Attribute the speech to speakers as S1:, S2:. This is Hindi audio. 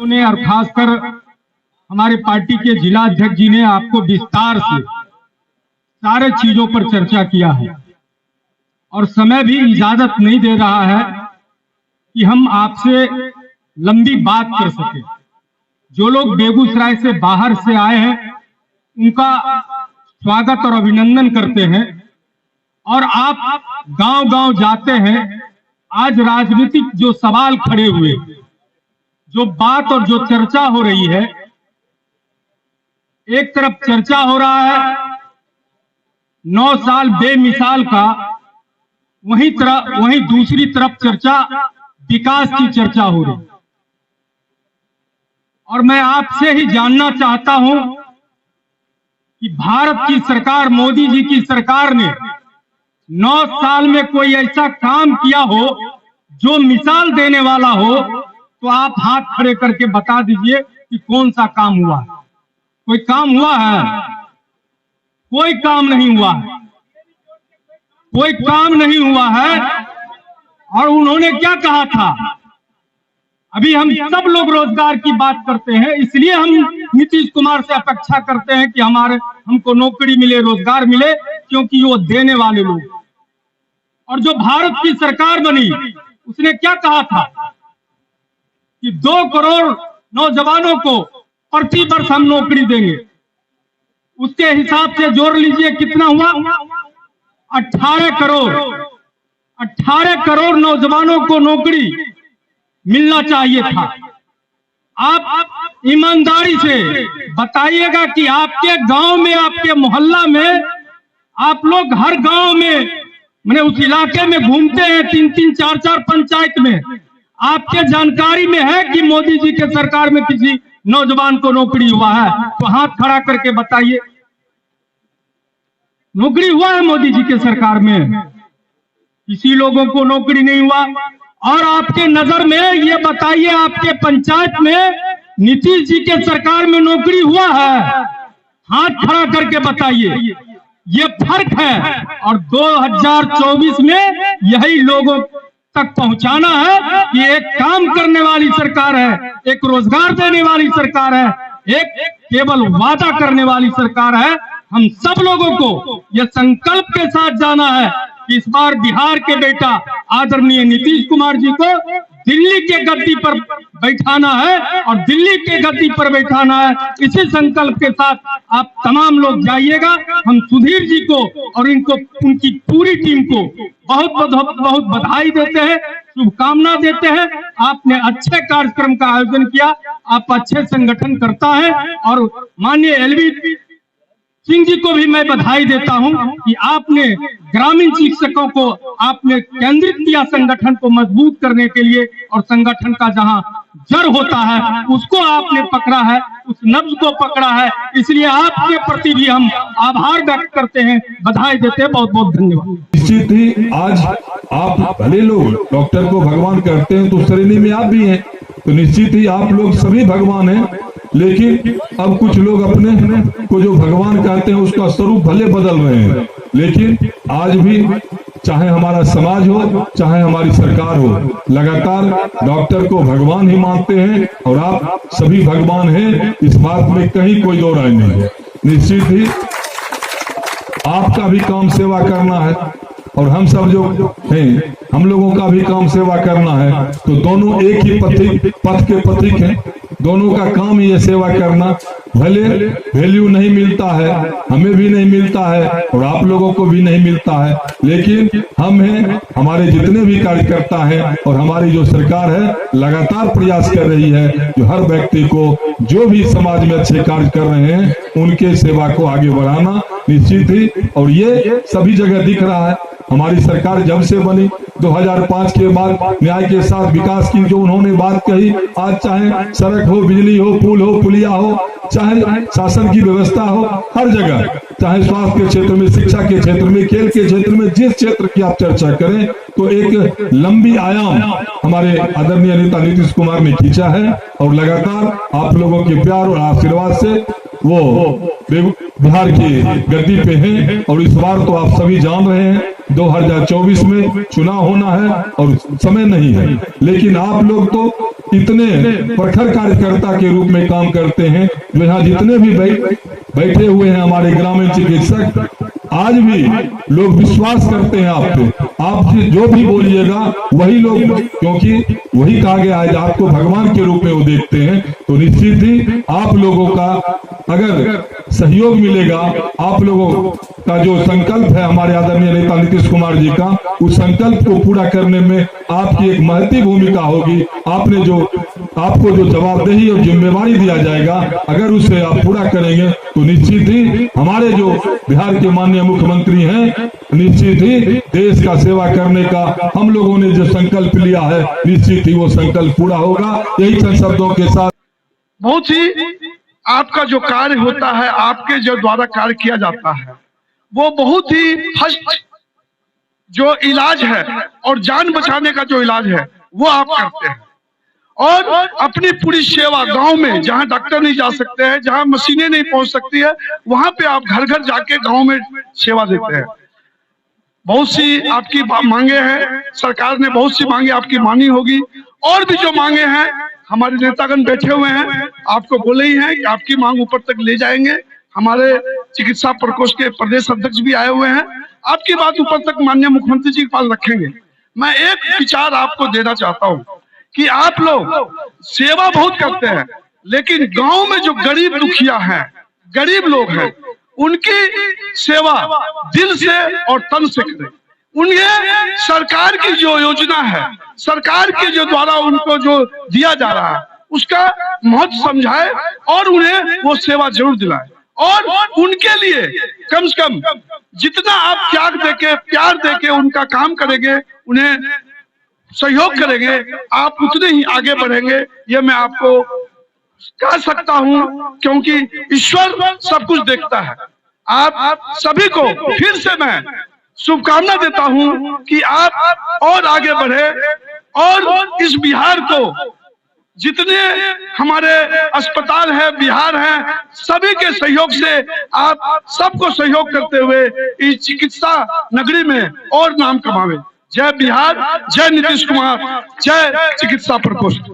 S1: ने और खासकर हमारे पार्टी के जिला अध्यक्ष जी ने आपको विस्तार से सारे चीजों पर चर्चा किया है और समय भी इजाजत नहीं दे रहा है कि हम आपसे लंबी बात कर सके। जो लोग बेगूसराय से बाहर से आए हैं उनका स्वागत और अभिनंदन करते हैं और आप गांव-गांव जाते हैं। आज राजनीतिक जो सवाल खड़े हुए, जो बात और जो चर्चा हो रही है, एक तरफ चर्चा हो रहा है 9 साल बेमिसाल का, वहीं दूसरी तरफ चर्चा विकास की चर्चा हो रही। और मैं आपसे ही जानना चाहता हूं कि भारत की सरकार, मोदी जी की सरकार ने 9 साल में कोई ऐसा काम किया हो जो मिसाल देने वाला हो, तो आप हाथ खड़े करके बता दीजिए कि कौन सा काम हुआ है। कोई काम हुआ है? कोई काम नहीं हुआ है, कोई काम नहीं हुआ है। और उन्होंने क्या कहा था? अभी हम सब लोग रोजगार की बात करते हैं, इसलिए हम नीतीश कुमार से अपेक्षा करते हैं कि हमको नौकरी मिले, रोजगार मिले, क्योंकि वो देने वाले लोग। और जो भारत की सरकार बनी उसने क्या कहा था कि 2 करोड़ नौजवानों को प्रति वर्ष हम नौकरी देंगे। उसके हिसाब से जोड़ लीजिए कितना हुआ? 18 करोड़। 18 करोड़ नौजवानों को नौकरी मिलना चाहिए था। आप ईमानदारी से बताइएगा कि आपके गांव में, आपके मोहल्ला में, आप लोग हर गांव में, मैंने उस इलाके में घूमते हैं, 3-3, 4-4 पंचायत में, आपके जानकारी में है कि मोदी जी के सरकार में किसी नौजवान को नौकरी हुआ है? तो हाथ खड़ा करके बताइए, नौकरी हुआ है मोदी जी के सरकार में? किसी लोगों को नौकरी नहीं हुआ। और आपके नजर में ये बताइए, आपके पंचायत में नीतीश जी के सरकार में नौकरी हुआ है? हाथ खड़ा करके बताइए। ये फर्क है और 2024 में यही लोगों तक पहुंचाना है कि एक काम करने वाली सरकार है, एक रोजगार देने वाली सरकार है, एक केवल वादा करने वाली सरकार है। हम सब लोगों को यह संकल्प के साथ जाना है कि इस बार बिहार के बेटा आदरणीय नीतीश कुमार जी को दिल्ली के गद्दी पर बैठाना है और दिल्ली के गद्दी पर बैठाना है। इसी संकल्प के साथ आप तमाम लोग जाइएगा। हम सुधीर जी को और उनकी पूरी टीम को बहुत बधाई देते हैं, शुभकामना देते हैं। आपने अच्छे कार्यक्रम का आयोजन किया, आप अच्छे संगठन करता है। और माननीय एलवी सिंह जी को भी मैं बधाई देता हूं कि आपने ग्रामीण शिक्षकों को आपने केंद्रित किया संगठन को मजबूत करने के लिए, और संगठन का जहां जड़ होता है उसको आपने पकड़ा है, उस नब्ज को पकड़ा है। इसलिए आपके प्रति भी हम आभार व्यक्त करते हैं, बधाई देते हैं। बहुत बहुत धन्यवाद।
S2: निश्चित ही आज आप भले लोग डॉक्टर को भगवान कहते हैं, तो उस श्रेणी में आप भी हैं, तो निश्चित ही आप लोग सभी भगवान हैं। लेकिन अब कुछ लोग अपने को जो भगवान कहते हैं उसका स्वरूप भले बदल रहे हैं, लेकिन आज भी चाहे हमारा समाज हो, चाहे हमारी सरकार हो, लगातार डॉक्टर को भगवान ही मानते हैं। और आप सभी भगवान हैं, इस बात में कहीं कोई दो राय नहीं है। निश्चित ही आपका भी काम सेवा करना है और हम सब जो हैं हम लोगों का भी काम सेवा करना है। तो दोनों एक ही पथ के प्रतीक हैं, दोनों का काम ही है सेवा करना। भले वैल्यू नहीं मिलता है, हमें भी नहीं मिलता है और आप लोगों को भी नहीं मिलता है, लेकिन हम हैं, हमारे जितने भी कार्यकर्ता हैं और हमारी जो सरकार है लगातार प्रयास कर रही है जो हर व्यक्ति को, जो भी समाज में अच्छे कार्य कर रहे हैं, उनके सेवा को आगे बढ़ाना निश्चित ही। और ये सभी जगह दिख रहा है। हमारी सरकार जब से बनी 2005 के बाद न्याय के साथ विकास की जो उन्होंने बात कही, आज चाहे सड़क हो, बिजली हो, पुल हो, पुलिया हो, चाहे शासन की व्यवस्था हो, हर जगह, चाहे स्वास्थ्य के क्षेत्र में, शिक्षा के क्षेत्र में, खेल के क्षेत्र में, जिस क्षेत्र की आप चर्चा करें तो एक लंबी आयाम हमारे आदरणीय नेता नीतीश कुमार ने खींचा है। और लगातार आप लोगों के प्यार और आशीर्वाद से वो बिहार की गद्दी पे हैं। और इस बार तो आप सभी जान रहे हैं 2024 में चुनाव होना है और समय नहीं है, लेकिन आप लोग तो इतने प्रखर कार्यकर्ता के रूप में काम करते हैं। जो यहाँ जितने भी बैठे हुए हैं हमारे ग्रामीण चिकित्सक, आज भी लोग विश्वास करते हैं आप पे। आप जो भी बोलिएगा वही लोग, क्योंकि वही कहा गया है आपको भगवान के रूप में वो देखते हैं। तो निश्चित ही आप लोगों का अगर सहयोग मिलेगा, आप लोगों का जो संकल्प है हमारे आदरणीय नेता नीतीश कुमार जी का, उस संकल्प को पूरा करने में आपकी एक महत्वपूर्ण भूमिका होगी। आपको जो जवाबदेही और जिम्मेवारी दिया जाएगा, अगर उसे आप पूरा करेंगे तो निश्चित ही हमारे जो बिहार के माननीय मुख्यमंत्री हैं, निश्चित ही देश का सेवा करने का हम लोगों ने जो संकल्प लिया है, निश्चित ही वो संकल्प पूरा होगा। यही चंद शब्दों के साथ
S3: बहुत ही आपका जो कार्य होता है, आपके जो द्वारा कार्य किया जाता है, वो बहुत ही फर्स्ट जो इलाज है और जान बचाने का जो इलाज है वो आप करते हैं। और अपनी पूरी सेवा गांव में, जहां डॉक्टर नहीं जा सकते हैं, जहां मशीनें नहीं पहुंच सकती है, वहां पे आप घर घर जाके गांव में सेवा देते हैं। बहुत सी आपकी मांगे हैं, सरकार ने बहुत सी मांगे आपकी मानी होगी, और भी जो मांगे हैं हमारे नेतागण बैठे हुए हैं, आपको बोले ही हैं कि आपकी मांग ऊपर तक ले जाएंगे। हमारे चिकित्सा प्रकोष्ठ के प्रदेश अध्यक्ष भी आए हुए हैं, आपकी बात ऊपर तक माननीय मुख्यमंत्री जी के पास रखेंगे। मैं एक विचार आपको देना चाहता हूं कि आप लोग सेवा बहुत करते हैं, लेकिन गांव में जो गरीब दुखिया हैं, गरीब लोग हैं, उनकी सेवा दिल से और तन से करें। उन्हें सरकार की जो योजना है, सरकार के जो द्वारा उनको जो दिया जा रहा है, उसका महत्व समझाए और उन्हें वो सेवा जरूर दिलाए। और उनके लिए कम से कम जितना आप त्याग देके, प्यार देके उनका काम करेंगे, उन्हें सहयोग करेंगे, आप उतने ही आगे बढ़ेंगे। ये मैं आपको कह सकता हूं, क्योंकि ईश्वर सब कुछ देखता है। आप सभी को फिर से मैं शुभकामना देता हूं कि आप और आगे बढ़े और इस बिहार को, जितने हमारे अस्पताल है, बिहार है, सभी के सहयोग से आप सबको सहयोग करते हुए इस चिकित्सा नगरी में और नाम कमावे। जय बिहार, जय नीतीश कुमार, जय चिकित्सा प्रकोष्ठ।